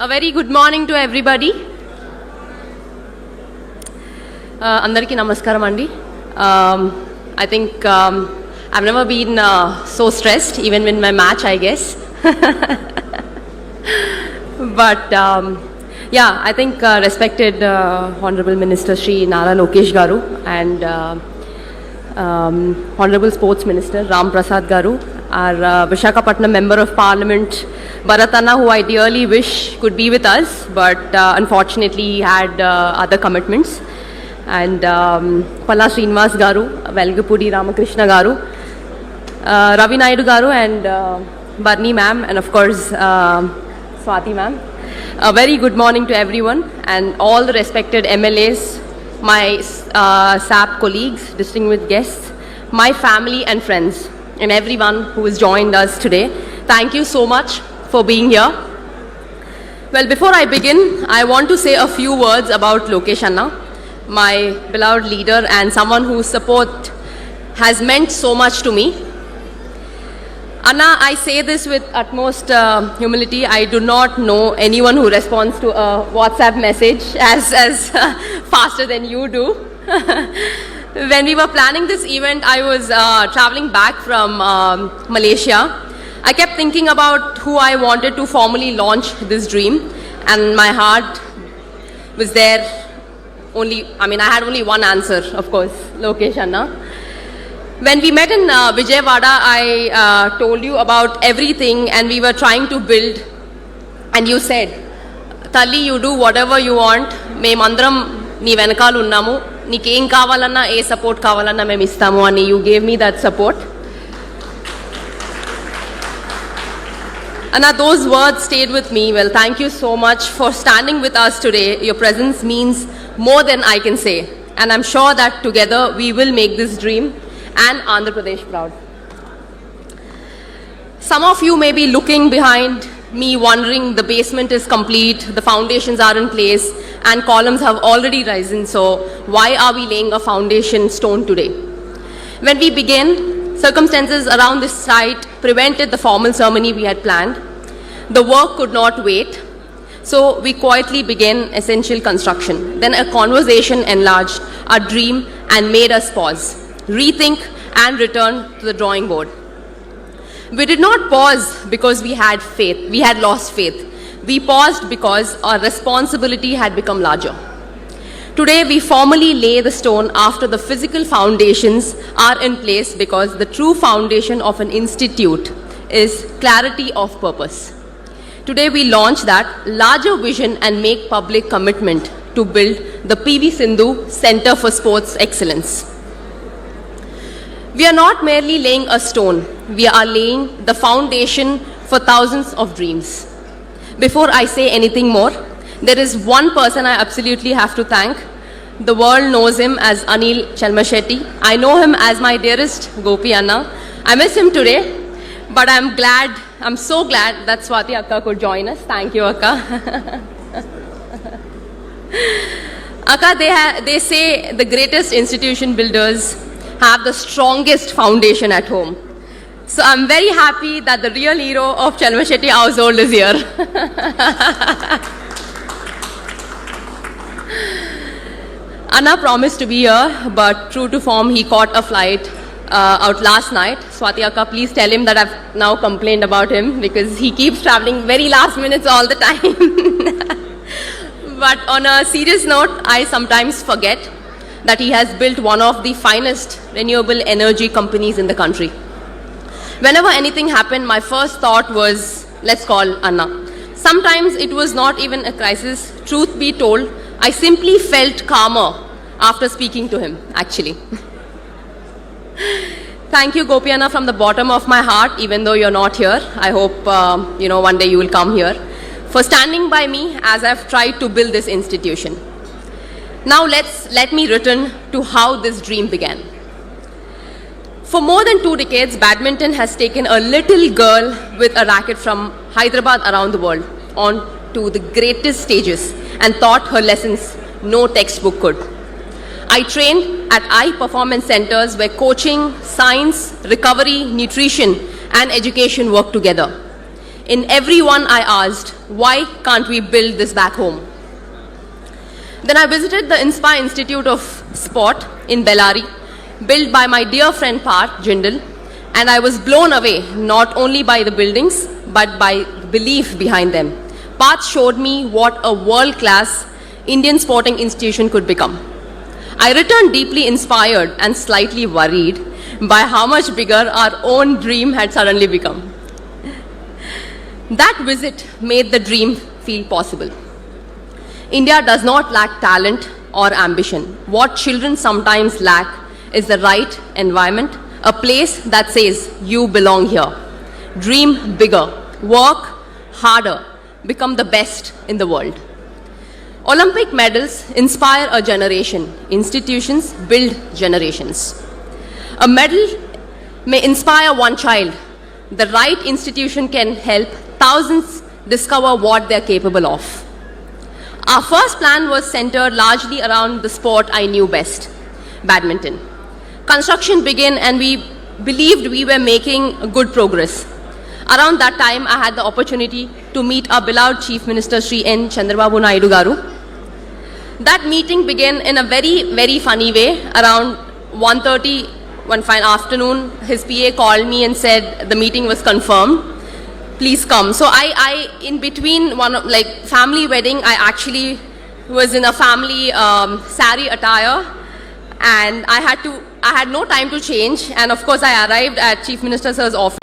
A very good morning to everybody. Andariki namaskaram andi. I think I've never been so stressed, even in my match, I guess. But yeah, I think respected Honorable Minister Shri Nara Lokesh Garu and Honorable Sports Minister Ram Prasad Garu, our Visakhapatnam Member of Parliament Bharatana, who I dearly wish could be with us, but unfortunately he had other commitments. And Palla Srinivas Garu, Velgapudi Ramakrishna Garu, Ravi Naidu Garu and Barni ma'am, and of course Swati ma'am. A very good morning to everyone and all the respected MLAs, my SAP colleagues, distinguished guests, my family and friends, and everyone who has joined us today. Thank you so much for being here. Well, before I begin, I want to say a few words about Lokesh Anna, my beloved leader and someone whose support has meant so much to me. Anna, I say this with utmost humility. I do not know anyone who responds to a WhatsApp message as faster than you do. When we were planning this event, I was traveling back from Malaysia. I kept thinking about who I wanted to formally launch this dream, and my heart was there. I had only one answer, of course, Lokesh Anna. When we met in Vijayawada, I told you about everything and we were trying to build, and you said, Talli, you do whatever you want, Memandram nee venakalu unnamu, neekem kavalanna e support kavalanna mem istamu ani. You gave me that support. Anna, those words stayed with me. Well, thank you so much for standing with us today. Your presence means more than I can say, and I'm sure that together we will make this dream and Andhra Pradesh proud. Some of you may be looking behind me wondering the basement is complete, the foundations are in place and columns have already risen, so why are we laying a foundation stone today? When we began, circumstances around this site prevented the formal ceremony we had planned. The work could not wait, so we quietly began essential construction. Then a conversation enlarged our dream and made us pause, rethink and return to the drawing board. We did not pause because we had faith. We had lost faith. We paused because our responsibility had become larger. Today we formally lay the stone after the physical foundations are in place, because the true foundation of an institute is clarity of purpose. Today we launch that larger vision and make public commitment to build the PV Sindhu Center for Sports Excellence. We are not merely laying a stone, we are laying the foundation for thousands of dreams. Before I say anything more, there is one person I absolutely have to thank. The world knows him as Anil Chelmashetty. I know him as my dearest Gopi Anna. I miss him today, but I'm so glad that Swati Akka could join us. Thank you, Akka. Akka, they say the greatest institution builders have the strongest foundation at home. So I'm very happy that the real hero of Chelmashetty household is here. Anna promised to be here, but true to form, he caught a flight out last night. Swati Akka, please tell him that I've now complained about him because he keeps traveling very last minutes all the time. But on a serious note, I sometimes forget that he has built one of the finest renewable energy companies in the country. Whenever anything happened, my first thought was, let's call Anna. Sometimes it was not even a crisis. Truth be told, I simply felt calmer after speaking to him, actually. Thank you, Gopi Anna, from the bottom of my heart, even though you're not here. I hope, one day you will come here, for standing by me as I've tried to build this institution. Now let me return to how this dream began. For more than 2 decades, badminton has taken a little girl with a racket from Hyderabad around the world onto the greatest stages and taught her lessons no textbook could. I trained at eye performance centers where coaching, science, recovery, nutrition and education work together. In every one I asked, why can't we build this back home? Then I visited the Inspire Institute of Sport in Bellary, built by my dear friend Parth Jindal, and I was blown away not only by the buildings but by belief behind them. Parth showed me what a world-class Indian sporting institution could become. I returned deeply inspired and slightly worried by how much bigger our own dream had suddenly become. That visit made the dream feel possible. India does not lack talent or ambition. What children sometimes lack is the right environment, a place that says, you belong here. Dream bigger, work harder, become the best in the world. Olympic medals inspire a generation. Institutions build generations. A medal may inspire one child. The right institution can help thousands discover what they're capable of. Our first plan was centered largely around the sport I knew best, badminton. Construction began and we believed we were making good progress. Around that time, I had the opportunity to meet our beloved Chief Minister Sri N. Chandrababu Naidu Garu. That meeting began in a very, very funny way. Around 1:30, one fine afternoon, his PA called me and said the meeting was confirmed. Please come. So I in between family wedding, I actually was in a family sari attire, and I had no time to change. And of course, I arrived at Chief Minister Sir's office.